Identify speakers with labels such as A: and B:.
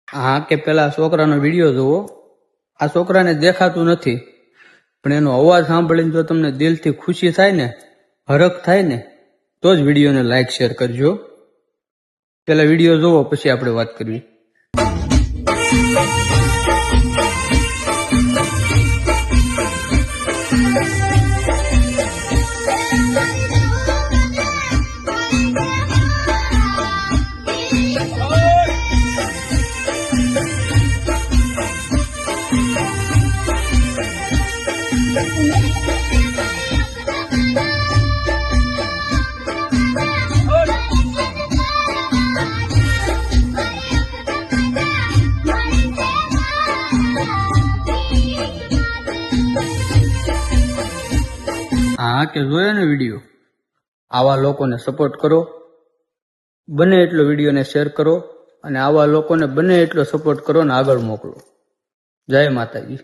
A: હા કે પેલા છોકરાનો વિડીયો જોવો. આ છોકરાને દેખાતું નથી, પણ એનો અવાજ સાંભળીને જો તમને દિલથી ખુશી થાય ને, હરખ થાય ને, તો જ વિડીયોને લાઈક શેર કરજો. પેલા વિડીયો જોવો પછી આપણે વાત કરવી. હા કે જોયો ને વિડીયો. આવા લોકોને સપોર્ટ કરો, બને એટલો વિડીયોને શેર કરો, અને આવા લોકોને બને એટલો સપોર્ટ કરો ને આગળ મોકલો. જય માતાજી.